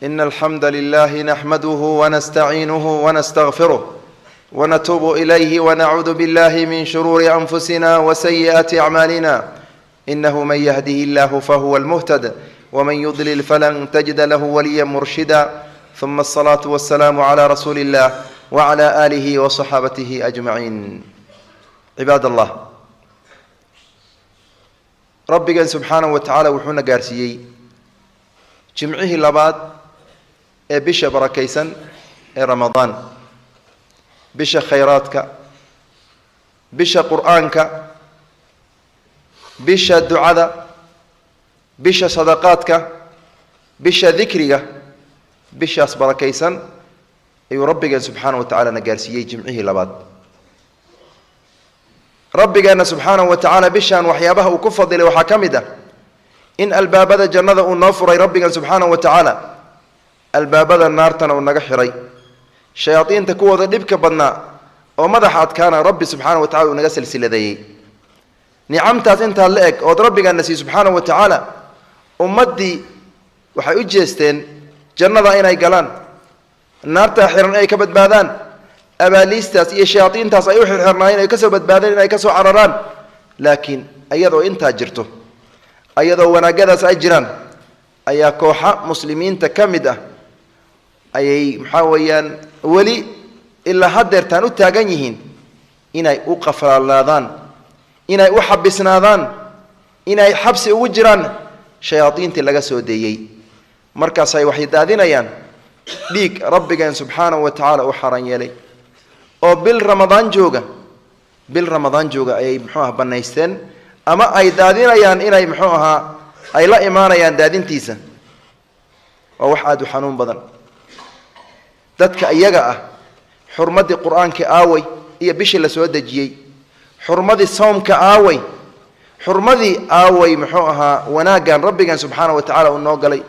إن الحمد لله نحمده ونستعينه ونستغفره ونتوب إليه ونعوذ بالله من شرور أنفسنا وسيئات أعمالنا إنه من يهده الله فهو المهتد ومن يضلل فلن تجد له وليا مرشدا ثم الصلاة والسلام على رسول الله وعلى آله وصحابته أجمعين عباد الله ربنا سبحانه وتعالى وحونا قارسيي جمعه لباد بش بركيسا رمضان بش خيراتك بش قرآنك بش الدعاء بش صدقاتك بش ذكرك بش بركيسا أي ربنا سبحانه وتعالى نقارسيي جمعه لباد ربنا سبحانه وتعالى بشان وحيابه وكفضل وحكمده إن الباب جنة ونفر ربنا سبحانه وتعالى الباب النار تنا ونجحري شياطين تكوى ذبك بنا ومدحت كان رب سبحانه وتعالى ونجسل سلذي نعمتها أنت لك وربنا النسي سبحانه وتعالى أمدي وحيجستين جنة أين يقلان النار تحرن أي كبد بادان أباليستاس إيه شياطين تاس أيوح الحرنين أي كسبت بادين أي كسو عرران لكن أيضا أنت أجرته أيضا ونقدس أجران أي كوحة مسلمين تكمدة أي محاويا ولي إلا حدر تانو تاقنيهين إناي أقفل اللذان إناي أحبسناذان إناي حبس وجران شياطين تلقى سوديي مركز أي وحيد دادين ليك ربك سبحانه وتعالى أحرن يلي oo bil ramadaan jooga ay muxuu banaysteen ama ay daadinayaan inay muxuu ahaa ay la imaanayaan daadintiisa oo wax aad u xanuun badan dadka iyaga ah xurmadii quraanka aaway iyo bishii la soo dajiyay xurmadii soomka aaway xurmadii aaway muxuu ahaa wanaagan rabbigan subhanahu wa ta'ala uu noo galay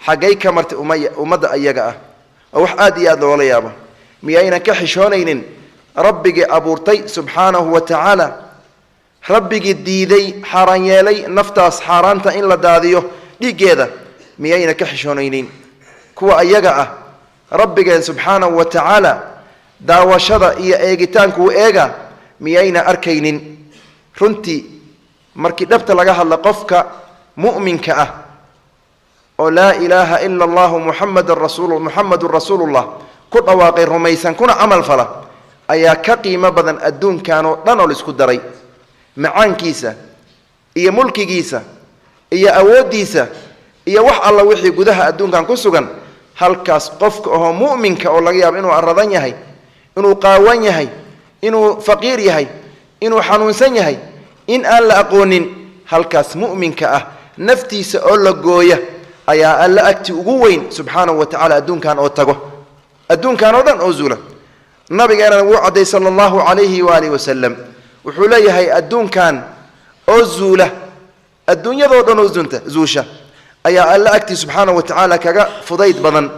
xagay ka martay umada iyaga ah oo wax aad iyo aad loola yaabo miyayna ka xishoonaynin rabbigi abuurtay subhanahu wa ta'ala rabbigi diiday xaraan yeelay naftaas xaraanta in la daadiyo dhigeeda miyayna ka xishoonaynin kuwa ayaga ah rabbigeen subhanahu wa ta'ala daawashada iyo eegitaanku eega miyayna arkaynin runtii markii dhabta laga hadla qofka mu'minka ah oo la ilaaha illa allah muhammadur rasuulullah ku dhawaaqay rumaysan kuna amal fala ayaa ka qiimo badan adduunkan oo dhan oo isku daray macaankiisa iyo mulkigiisa iyo awoodiisa iyo wax alla wixii gudaha adduunkan ku sugan halkaas qofka oo mu'minka oo laga yaabo inuu aradan yahay inuu qaawan yahay inuu faqiir yahay inuu xanuunsan yahay in aan la aqoonin halkaas mu'minka ah naftiisa oo la gooya ayaa alla agti ugu weyn subhanahu wa ta'ala adduunkan oo tago adduunkan oo dhan oo zuula nabigeena wuu caday sallallahu alayhi wa alihi wasallam wuxuu leeyahay adduunkan oo zuula adduunyadoo dhan oo zuusha ayaa alla agti subhanahu wa ta'ala kaga fudayd badan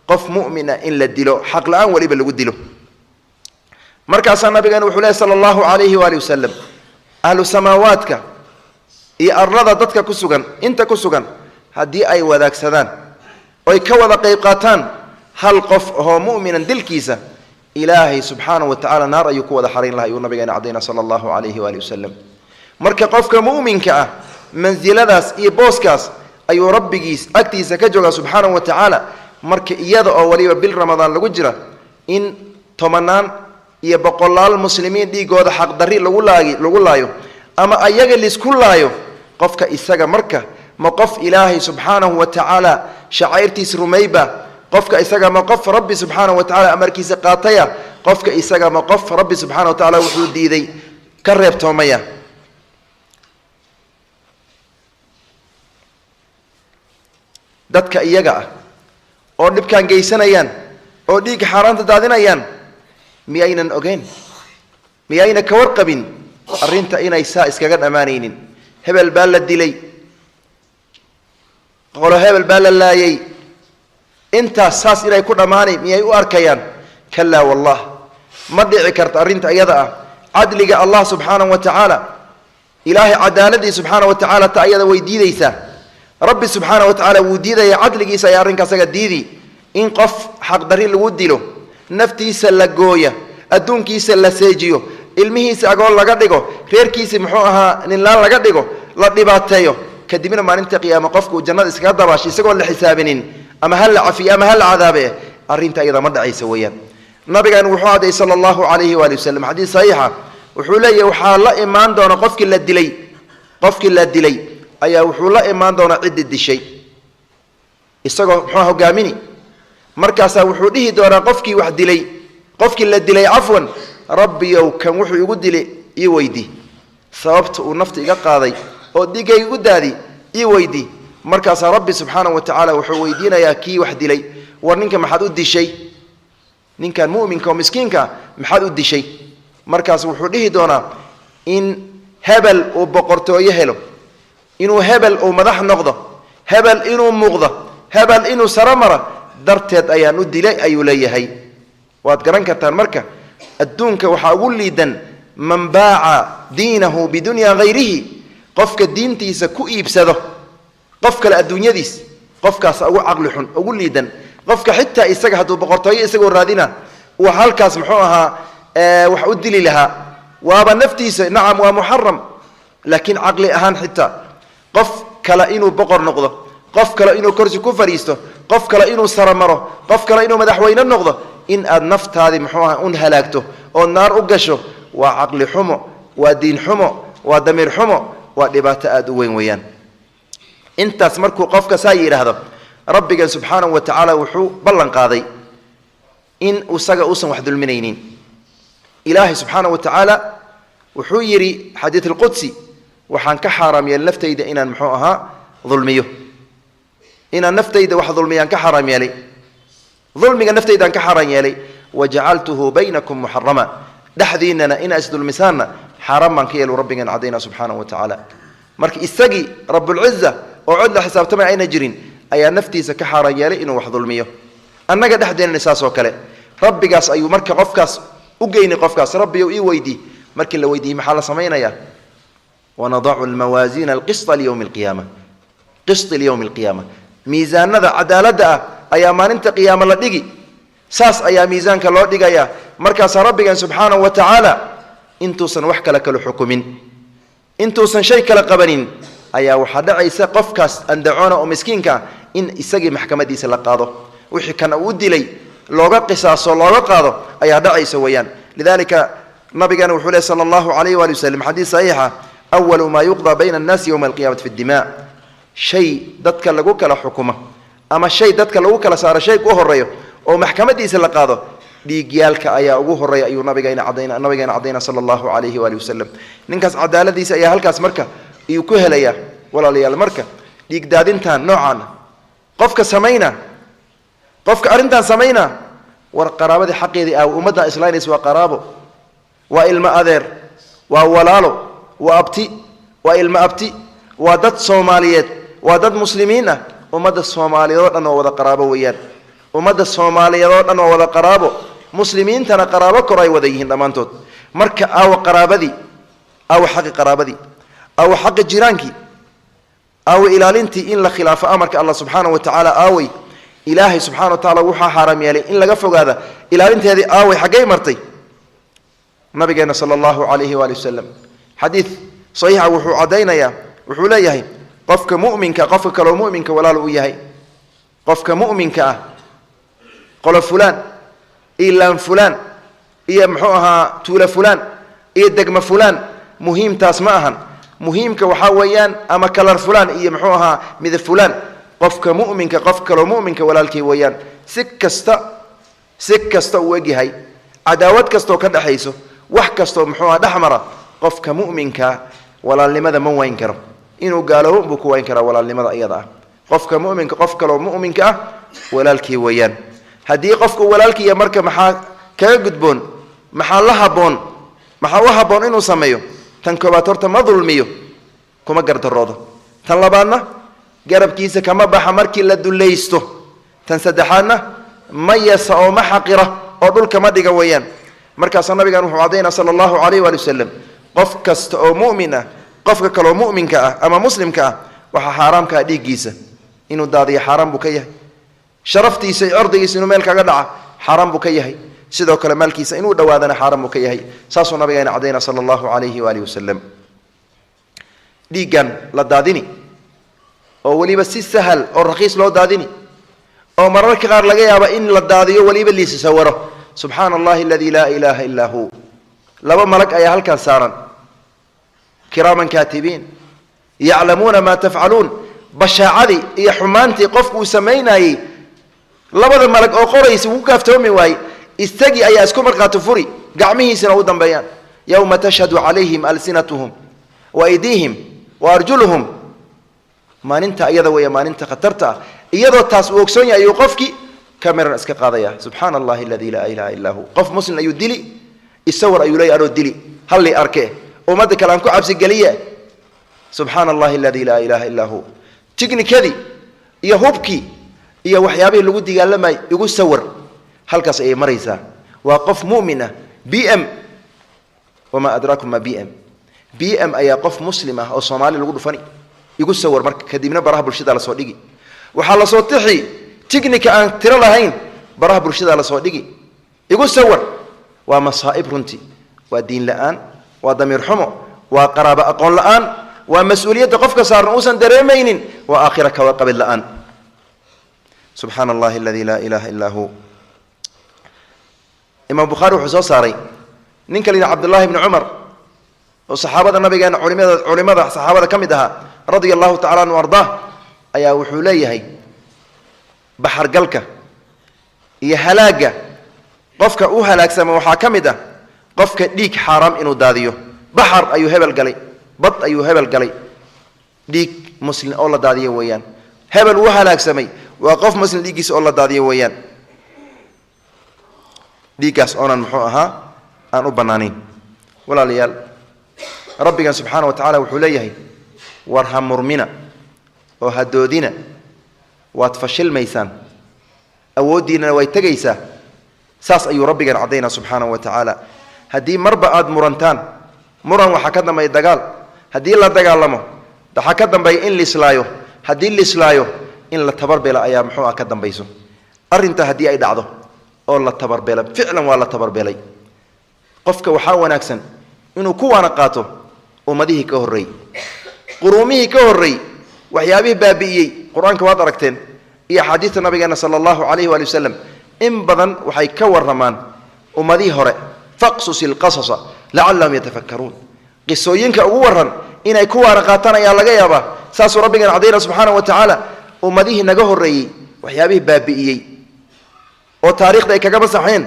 qof mu'mina in la dilo xaq la'aan waliba lagu dilo markaas nabigeena wuxuu leeyahay sallallahu alayhi wa alihi wasallam ahlu samaawaadka iyo arlada dadka ku sugan inta ku sugan hadii ay wadaagsadaan oo ka wada qayb qaataan hal qof oo mu'minan dilkiisa ilaahi subhanahu wa ta'ala naar ayuu ku wada xariin lahaa ayuu nabigeena cadayna sallallahu alayhi wa alihi wasallam marka qofka mu'minka ah manziladaas iyo booskaas ayuu rabbigiis agtiisa ka jooga subhanahu wa ta'ala marka iyada oo waliba bil ramadaan lagu jira in tomanaan iyo boqolaal muslimiin dhigooda xaq darri lagu laayo ama ayaga lisku laayo qofka isaga marka ma qof ilaahi subhanahu wa ta'ala shacairtiis rumayba qofka isaga ma qof rabbi subhanahu wa ta'ala amarkiisa qaataya qofka isaga ma qof rabbi subhanahu wa ta'ala wuxuu diiday ka reebtoomaya dadka iyaga ah oo dhibkan geysanayaan oo dhiig xaraanta daadinayaan miyaynan ogeyn miyayna ka warqabin arinta inay saa iskaga dhamaanaynin hebel baa la dilay qolo hebel baa la laayay inta saas inay ku dhamaanay miyay u arkayaan kala wallah ma dhici karta arinta iyada ah adliga allah subhanahu wa ta'ala ilaahi cadaaladii subhanahu wa ta'ala ta iyada way diidaysaa rabbi subxaanahu wa tacaala wuu diidaya cadligiisa ayaa arrinka asaga diidi in qof xaqdarri lagu dilo, naftiisa la gooya, adduunkiisa la seejiyo, ilmihiisa agoon laga dhigo, reerkiisa muxuu ahaa ninlaan laga dhigo, la dhibaateeyo, kadibna maalinta qiyaama qofku jannada iskaga dabaashay isagoo la xisaabinin ama ha la cafiyo ama ha la cadaabe arrinta iyada ma dhacaysa weeyaan. nabigan wuxuu caday sala allahu calayhi waali wasalam xadiis saxiixa wuxuu leeyahay waxaa la imaan doona qofkii la dilay ayaa wuxuu la imaan doona ciddi dishay isagoo muxuu hogaamini markaasaa wuxuu dhihi doonaa qofkii la dilay cafwan rabbiyow kan wuxuu igu dilay ii weydi sababta uu nafta iga qaaday oo dhigay igu daadi ii weydi markaasaa rabbi subxaanahu wa tacaala wuxuu weydiinayaa kii wax dilay war ninka maxaad u dishay ninkan mu'minka oo miskiinka maxaad u dishay markaas wuxuu dhihi doonaa in hebel uu boqortooyo helo, inuu hebel uu madax noqdo, hebel inuu muuqdo, hebel inuu saramara darteed ayaan u dilay ayuu leeyahay. waad garan kartaan marka adduunka waxaa ugu liidan man baaca diinahu bidunya hayrihi qofka diintiisa ku iibsado qof kale adduunyadiis qofkaas ugu caqli xun ugu liidan qofka xitaa isaga hadduu boqortooyo isagoo raadina uu halkaas muxuu ahaa wax u dili lahaa waaba naftiisa nacam waa muxaram laakiin caqli ahaan xitaa qof kale inuu boqor noqdo, qof kale inuu kursi ku fariisto, qof kale inuu saramaro, qof kale inuu madaxweyne noqdo, in aad naftaadii muxuu ahaa un halaagto oo naar u gasho waa caqli xumo, waa diin xumo, waa damiir xumo, waa dhibaato aad u weyn weeyaan. intaas markuu qofka saa yidhaahdo rabbigan subxaanahu wa tacaala wuxuu ballan qaaday in isaga uusan wax dulminaynin. ilaahay subxaanahu wa tacaala wuxuu yidhi xadiid alqudsi waxaan ka xaaraam yeelay naftayda inaan muxuu ahaa dulmiyo, inaan naftayda wax dulmiyaan ka xaaraam yeelay, dulmiga naftaydaan ka xaaraam yeelay, wajacaltuhu baynakum muxarama dhexdiinana inaa isdulmisaanna xaaraan baan ka yeelu rabbigan cadayna subxaanahu wa tacaala. marka isagii rabbulciza oo cod la xisaabtamay ayna jirin ayaa naftiisa ka xaaraan yeelay inuu wax dulmiyo, annaga dhexdeenana saas oo kale rabbigaas ayuu marka qofkaas u geynay qofkaas rabbiyow ii weydii markii la weydiiyey maxaa la samaynayaa wanadacu almawaasiina alqisطa liyowmi alqiyaama qisti liyowmi alqiyaama miisaanada cadaaladda ah ayaa maalinta qiyaama la dhigi saas ayaa miisaanka loo dhigayaa markaasaa rabbigan subxaanahu wa tacaala intuusan wax kale kala xukumin intuusan shay kala qabanin ayaa waxaa dhacaysa qofkaas andacoona oo miskiinka ah in isagii maxkamadiisa la qaado wixii kan uu dilay looga qisaaso looga qaado ayaa dhacaysa weeyaan. lidalika nabigana wuxuu lehy sala allahu calayhi waali wasalam xadiis saxiixa awalu maa yuqdaa bayna annaasi yowma alqiyamati fi ddimaa shay dadka lagu kala xukumo ama shay dadka lagu kala saaro shayga u horeeyo oo maxkamadiisa la qaado dhiigyaalka ayaa ugu horeeya ayuu nabigeena cadayna sala allahu calayhi waali wasalam. ninkaas cadaaladiisa ayaa halkaas marka iyuu ku helayaa walaalayaal. marka dhiig daadintan noocaana qofka arrintan samayna war qaraabadii xaqeedii ummadda islaynaysa waa qaraabo, waa ilmo adeer, waa walaalo, waa abti, waa ilmo abti, waa dad Soomaaliyeed, waa dad muslimiin ah. ummadda Soomaaliyeed oo dhan oo wada qaraabo weeyaan, ummadda Soomaaliyeed oo dhan oo wada qaraabo, muslimiintana qaraabo kor ay wada yihiin dhammaantood. marka qaraabadii xaqi qaraabadii xaqi jiraankii ilaalintii in la khilaafo amarka Allah subxaanahu wa tacaala ilaahay subxaanahu wa tacaala wuxuu xaaraam yeelay in laga fogaada ilaalinteedii xaggay martay nabigeena sala allahu calayhi waali wasalam. xadiid saxiixa wuxuu caddaynayaa wuxuu leeyahay qofka mu'minka qofka kaloo mu'minka walaal u yahay, qofka mu'minka ah qolo fulaan iyo laan fulaan iyo muxuu ahaa tuulo fulaan iyo degmo fulaan muhiimtaas ma ahan. muhiimka waxaa weeyaan ama kalar fulaan iyo muxuu ahaa midab fulaan. qofka mu'minka qof kaloo mu'minka walaalkii weeyaan si kasta uu egyahay, cadaawad kastoo ka dhexayso, wax kastoo muxuu ahaa dhexmara, qofka mu'minka walaalnimada ma wayn karo, inuu gaaloobo buu ku wayn karaa walaalnimada iyada ah. qofka mu'minka qof kaloo mu'minka ah walaalkii weeyaan. haddii qofku walaalkiiya marka maxaa kaga gudboon, maxaa u habboon inuu sameeyo? tan koobaad horta ma dulmiyo, kuma gardaroodo. tan labaadna garabkiisa kama baxa markii la dulaysto. tan saddexaadna ma yasa oo ma xaqira oo dhulka ma dhiga weeyaan. markaasaa nabigan wuxuu caddaynaa sala allahu calayhi waali wasalam qof kasta oo mu'min ah qofka kaloo mu'minka ah ama muslimka ah waxa xaraamka dhiigiisa inuu daadiyo xaraam buu ka yahay sharaftiisa iyo ardigiisa inuu meel kaga dhaca xaraam buu ka yahay sidoo kale maalkiisa inuu dhawaadana xaraam buu ka yahay saasoo nabigeena cadeena sallallahu alayhi wa alihi wasallam dhiigan la daadini oo waliba si sahal oo raqiis loo daadini oo mararka qaar laga yaabo in la daadiyo waliba liisa sawiro subhanallahi alladhi la ilaha illa hu laba malag ayaa halkan saaran kiraman katibin ya'lamuna ma taf'alun bashaacadi iyo xumaantii qofku sameeyay labada malag oo qoraysi uu kaaftoomi waay istagi ayaa isku marqaatu furi gacmihiisana u dambeeyaan yawma tashhadu alayhim alsinatuhum wa aydihim wa arjuluhum maalinta ayada way maalinta khatarta iyadoo taas uu ogsoon yahay qofkii kamera iska qaadaya subhanallahi alladhi la ilaha illa hu qof muslim ayu dili isawir ayu leeyahay dili hal li arke umada kale aan ku cabsi galiye subhanallahi alladhi la ilaha illa hu tiknikadi iyo hubki iyo waxyaabaha lagu digaalamay igu sawir halkaas ay maraysaa waa qof muumina BM wama adrakum ma BM ayaa qof muslim ah oo Soomaali lagu dhufani igu sawir marka kadibna baraha bulshada la soo dhigi waxa la soo tixi tiknika aan tiro lahayn baraha bulshada la soo dhigi igu sawir waa masaa'ib runti waa diin la'aan waa damiir xumo waa qaraabo aqoon la'aan waa mas'uuliyadda qofka saaran uusan dareemaynin waa aakhira ka qabil la'aan subhanallahi alladhi la ilaha illa hu imam bukhari wuxuu soo saaray ninka liina abdullah ibn umar oo saxaabada nabigeena culimada saxaabada kamid aha radiyallahu ta'ala anhu arda ayaa wuxuu leeyahay bahar galka iyo halaaga qofka uu halaagsama waxa kamid ah qofka dhiig xaraam inuu daadiyo bahar ayuu hebel galay bad ayuu hebel galay dhiig muslim oo la daadiyo weeyaan hebel uu halaagsamay waa qof muslim dhiigiisa oo la daadiyo weeyaan dhiigaas oonan muxuu ahaa aan u banaanin walaalayaal rabbiga subhanahu wa ta'ala wuxuu leeyahay warham murmina oo hadoodina waad fashilmaysaan awoodiina way tagaysaa saas ayuu rabbiga cadeena subhanahu wa ta'ala hadii marba aad murantaan muran waxa ka damay dagaal hadii la dagaalamo waxa ka damay in la islaayo hadii la islaayo in la tabarbeela ayaa muxuu ka dambayso arinta hadii ay dhacdo oo la tabarbeela ficlan waa la tabarbeelay qofka waxa wanaagsan inuu ku waana qaato ummadihi ka horeey quruumihi ka horeey waxyaabihi baabiiyay quraanka waad aragteen iyo xadiiska nabigeena sallallahu alayhi wa sallam in badan waxay ka waramaan ummadihi hore faqsusil qasasa la'allahum yatafakkarun qisooyinka ugu waran inay ku waana qaataan ayaa laga yaabaa saas rabbiga cadeena subhanahu wa ta'ala ummadihi naga horeeyay waxyaabihi baabiiyay oo taariikhda ay kaga basaxeen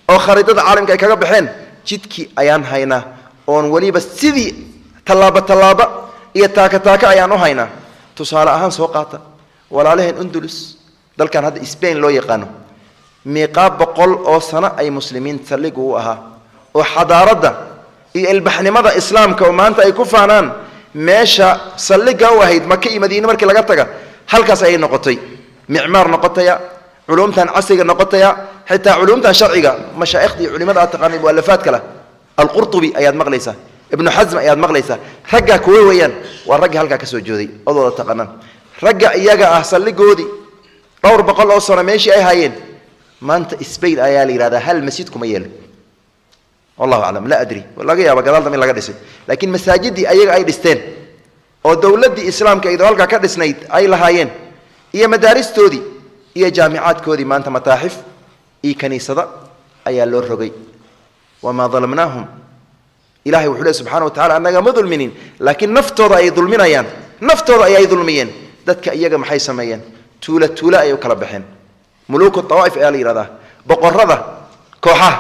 oo khariidada caalamka ay kaga baxeen jidkii ayaan haynaa oon waliba sidii talaaba iyo taaka ayaan u haynaa tusaale ahaan soo qaata walaalaheen Andalus dalkan hadda Spain loo yaqaano meeqa boqol oo sano ay muslimiin saligu u ahaa oo xadaarada iyo ilbaxnimada islaamka oo maanta ay ku faanaan meesha saliga u ahayd Makka iyo Madiina markii laga taga halkaas ay noqotay micmaar noqotaya علومتان عصيغا نقطيا حتى علومتان شرعيغا مشايخدي علماء تقاني مؤلفات كلا القرطبي اياد مغليسا ابن حزم اياد مغليسا رجا كوي ويان ورجا هلكا كسو جودي اودو تقانن رجا اياغا احسن لغودي دور بقول او سنه ماشي اي هايين ما انت اسبيل ايالي هذا هل مسجدكم يل والله اعلم لا ادري والله يا بغدال دمي laga dhisay laakiin masaajidi ayaga ay dhisteen oo dawladda islaamka ay halka ka dhisnayd ay lahaayeen iyo madaaristoodii iyo jaamicaadkoodii maanta mataaxif iyo kaniisada ayaa loo rogay wama dhalamnahum ilaahi wuxuu subhanahu wa ta'ala anaga ma dulminin laakiin naftooda ay dulminayaan naftooda ay dulmiyeen dadka iyaga maxay sameeyeen tuula ay kala baxeen muluku tawaif ay yiraahdaa boqorada kooxaha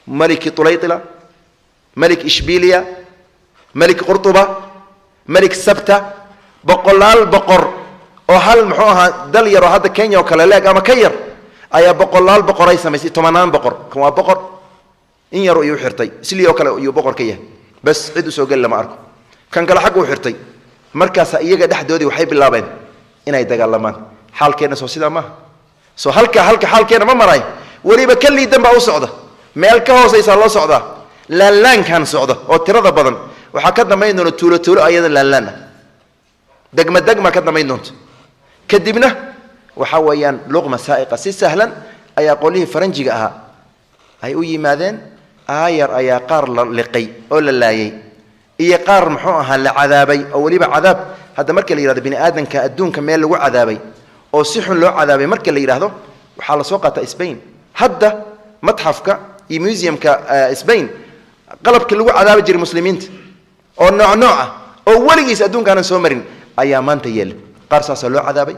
malik tulaytila malik ishbiliya malik qurtuba malik sabta boqolaal boqor oo hal muxuu ahaa dal yar oo hadda Kenya oo kale leeg ama ka yar ayaa boqolaal boqoray sameysay 10 boqor kan waa boqor in yar iyo xirtay sidii oo kale iyo boqor ka yahay bas cid u soo gal lama arko kan kale xaq uu xirtay markaas iyaga dhaxdoodii waxay bilaabeen inay dagaalamaan xaalkeena soo sida ma soo halka xaalkeena ma maray waliba kali damba u socda meel ka hooseysa loo socda laalaan kan socda oo tirada badan waxa ka dambeeyay tuulo ayada laalaan degma ka damayn doonto kadibna waxa weeyaan luqma saa'iqa si sahlan ayaa qolihii faranjiga ahaa ay u yimaadeen aayar ayaa qaar la liqay oo la laayay iyo qaar muxuu ahaa la cadaabay oo waliba cadaab hadda marka la yiraahdo bini aadanka adduunka meel lagu cadaabay oo si xun loo cadaabay marka la yiraahdo waxa la soo qaata Spain hadda matxafka iyo museumka Spain qalabka lagu cadaabi jiray muslimiinta oo nooc ah oo waligiis adduunka soo marin ayaa maanta yeel qaar saas loo cadaabay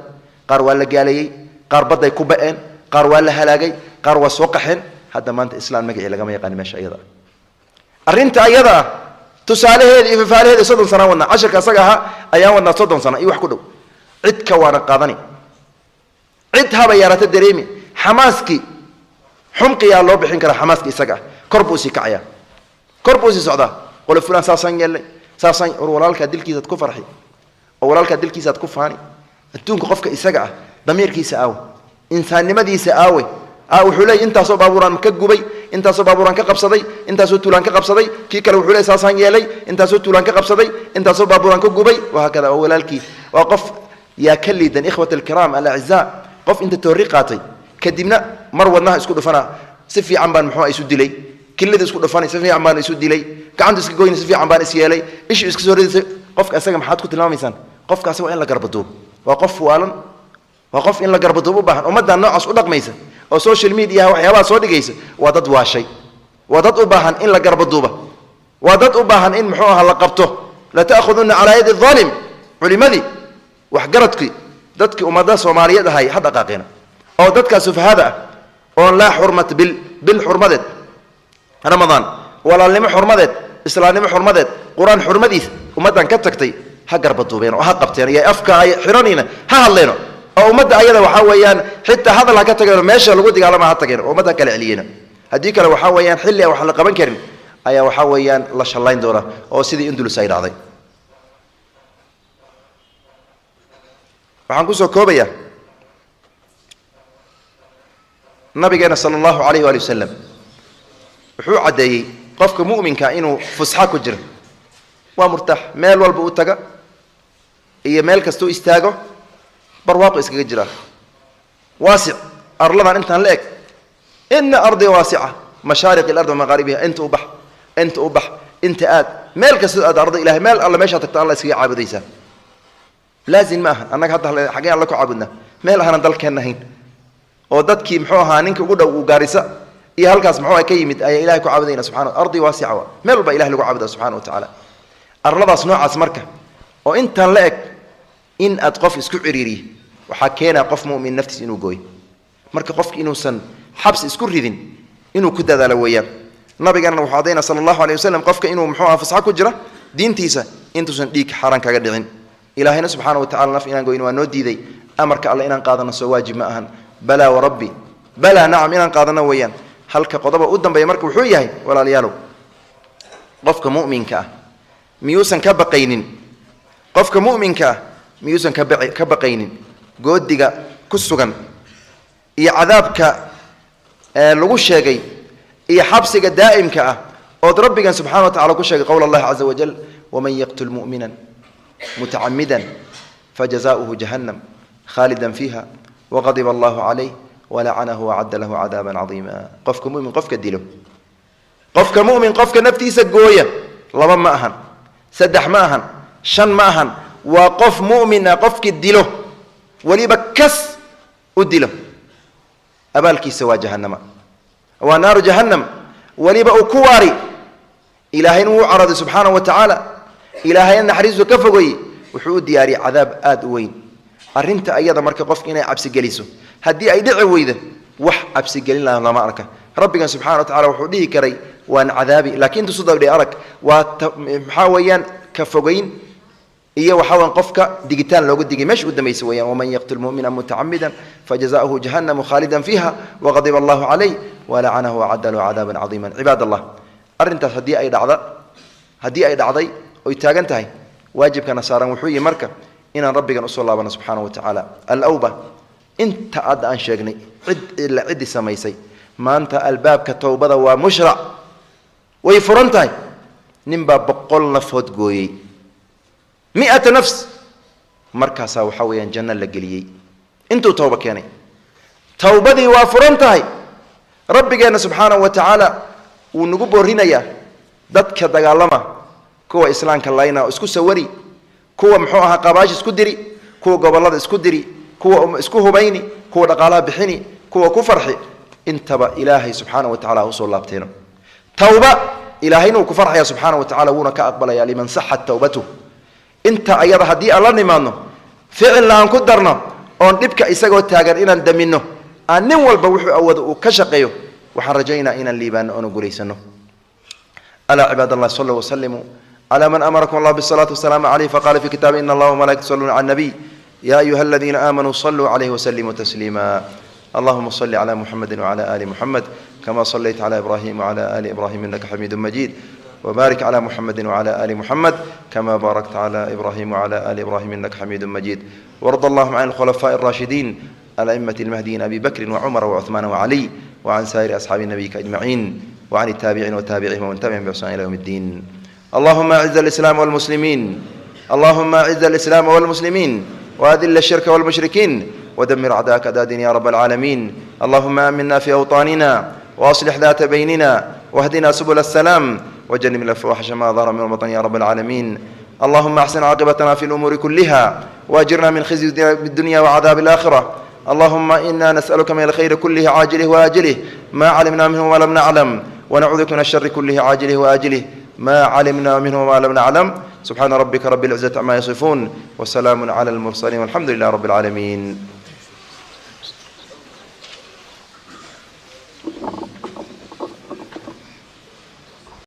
qaar waa la gaalayay qaar baday ku ba'een qaar waa la halaagay qaar waa soo qaxeen hadda maanta islaam magaci laga ma yaqaan meesha ayada arinta ayada tusaalaheed iyo faalaheed 30 sano wadna 10 asaga ayaa wadna 30 sano iyo wax ku dhow cid ka waana qaadani cid haba yarata dareemi xamaaski xumqiya loo bixin kara xamaaski isaga korbuusi kacaya korbuusi socda qolo fulan saasan yeelay saasan walaalka dilkiisa ku farxi oo walaalka dilkiisa ku faani adduunka qofka isaga damiirkiisa aaw insaanimadiisa aawe wuxuu leeyahay intaasoo baabuuraan ka gubay intaasoo baabuuraan ka qabsaday intaasoo tuulaan ka qabsaday kii kale wuxuu leeyahay saasan yeelay intaasoo tuulaan ka qabsaday intaasoo baabuuraan ka gubay waa kada walaalkii waa qof yaa kalidan ikhwat alkiram alazaa qof inta toori qaatay kadibna mar wadnaha isku dhufana si fiican baan muxuu isu dilay killada isku dhufana si fiican baan isu dilay gacanta iska goyn si fiican baan is yeelay ishu iska soo ridisay qofka asaga maxaad ku tilmaamaysaan qofkaas waa in la garbado waa qof waalan waa qof in la garbado u baahan ummadda noocaas u dhaqmaysa oo social media waxyaabaha soo dhigaysa waa dad waashay waa dad u baahan in la garbaduuba waa dad u baahan in muxuu ahaa la qabto la ta'khuduna ala yadi dhalim culimadii wax garadkii dadkii ummadda Soomaaliyeed ahay hadda qaaqeena oo dadka sufahada oo la xurmat bil xurmadeed Ramadan walaalnimo xurmadeed islaamnimo xurmadeed quraan xurmadiis ummadan ka tagtay ha garbaduubeen oo ha qabteen iyo afka ay xiranina ha hadleeno oo ummadda ayada waxa weeyaan xitaa hadal ka tagay meesha lagu digaalama ha tageen ummadda kale celiyeen hadii kale waxa weeyaan xilli wax la qaban karin ayaa waxa weeyaan la shalayn doona oo sidii Indulus ay dhacday waxaan ku soo koobaya nabigeena sallallahu alayhi wa sallam wuxuu cadeeyay qofka mu'minka inuu fusxa ku jiro waa murtax meel walba u taga iyo meel kasto istaago barwaaqo iskaga jira waasi' arladan intaan leeg in ardi wasi'a mashaariq al-ard wa magharibiha anta ubah inta aad meel kasto aad ardi ilaahay meel alla meesha tagto alla iskaga caabudaysa laazim ma annaga hadda xagee alla ku caabudna meel ahaan dalkeena hayn oo dadkii muxuu ahaa ninka ugu dhow u gaarisa iyo halkaas muxuu ka yimid ay ilaahay ku caabudayna subhanahu ardi wasi'a meel walba ilaahay lagu caabudo subhanahu wa ta'ala arladaas noocaas marka oo intaan la eg in aad qof isku ciriiri waxa keena qof mu'min naftiisa inuu gooy marka qofka inuu san xabs isku ridin inuu ku dadaalo weeyaan nabigana wuxuu adeena sallallahu alayhi wasallam qofka inuu muxuu afsax ku jira diintiisa intuusan dhiig xaraan kaga dhicin ilaahayna subhanahu wa ta'ala naf inaan gooyn waa noo diiday amarka alla inaan qaadano soo waajib ma ahan bala wa rabbi bala na'am inaan qaadano weeyaan halka qodoba u dambeeya marka wuxuu yahay walaalayaalow qofka mu'minka miyuusan ka baqaynin qofka mu'minka miyuusan ka baqaynin goodiga ku sugan iyo cadaabka lagu sheegay iyo xabsiga daa'imka oo rabbigan subhanahu wa ta'ala ku sheegay qowl Allah azza wa jalla waman yaqtul mu'minan muta'ammidan fajazaohu jahannam khalidan fiha وغضب الله عليه ولعنه وعد له عذابا عظيما قفك مؤمن قفك ديله قفك مؤمن قفك نفتي سجوية لما ما أهن سدح ما أهن شن ما أهن وقف مؤمن قفك ديله ولي بكس وديله أبالك سوى جهنم ونار جهنم ولي بأكواري إلهين وعرض سبحانه وتعالى إلهين نحرزه كفقي وحود دياري عذاب آدوين arinta ayada marka qofka inay absi galiso hadii ay dhici weydo wax absi galin la lama arka rabbiga subhanahu wa ta'ala wuxuu dhihi karay waan cadaabi laakiin tu soo arag waa waxa weeyaan ka fogeyn iyo waxa waan qofka digitaan loogu digay meesh u dameysay weeyaan waman yaqtul mu'mina muta'ammidan fajazaahu jahannam khalidan fiha wa ghadiba Allahu alayhi wa la'anahu wa 'adda lahu 'adaban 'aziman ibadallah arintaas hadii ay dhacday oo taagan tahay waajibkana saaran wuxuu yahay marka إن ربنا أصلى الله سبحانه وتعالى الأوبة أنت أد أن شجني عد سميسي ما أنت الباب كتوبة ومشرع ويفرنتاي نبى بقول نفوت جوي 100 نفس markaasaa waxaa weeyaan janno la geliyey intuu tawba keenay tawbadii waa furan tahay rabbigeena subxaanahu wa tacaala wuu nagu boorinayaa dadka dagaalama kuwa islaamka layna isku sawari kuwa muxuu ahaa qabaash isku diri kuwa gobolada isku diri kuwa isku hubayni kuwa dhaqaalaha bixini kuwa ku farxi intaba ilaahay subxaanahu wa tacaala usoo laabteeno tawba ilaahayna uu ku farxaya subxaanahu wa tacaala wuuna ka aqbalaya liman saxat tawbatuh inta ayada haddii aan la nimaadno ficilna aan ku darno oon dhibka isagoo taagan inaan damino aan nin walba wuxuu awoodo uu ka shaqeeyo waxaan rajaynaa inaan liibaano oona guulaysano alaa cibaad allah sallu wasallimuu على من أمركم الله بالصلاة والسلام عليه فقال في كتابه إن الله وملائكته يصلون على النبي يا أيها الذين آمنوا صلوا عليه وسلموا تسليما اللهم صل على محمد وعلى آل محمد كما صليت على إبراهيم وعلى آل إبراهيم إنك حميد مجيد وبارك على محمد وعلى آل محمد كما باركت على إبراهيم وعلى آل إبراهيم إنك حميد مجيد وارض اللهم عن الخلفاء الراشدين الأئمة المهديين أبي بكر وعمر وعثمان وعلي وعن سائر أصحاب نبيك أجمعين وعن التابعين وتابعهم ومن تبعهم بإحسان إلى يوم الدين اللهم أعز الإسلام والمسلمين اللهم أعز الإسلام والمسلمين وأذل الشرك والمشركين ودمر أعداءك أعداء الدين يا رب العالمين اللهم آمنا في أوطاننا وأصلح ذات بيننا واهدنا سبل السلام وجنب الفواحش ما ظهر من البطن يا رب العالمين اللهم أحسن عاقبتنا في الأمور كلها وأجرنا من خزي الدنيا وعذاب الآخرة اللهم إنا نسألك من الخير كله عاجله وآجله ما علمنا منه وما لم نعلم ونعوذ بك من الشر كله عاجله وآجله ما علمنا منه وما لم نعلم سبحان ربك رب العزة عما يصفون وسلام على المرسلين والحمد لله رب العالمين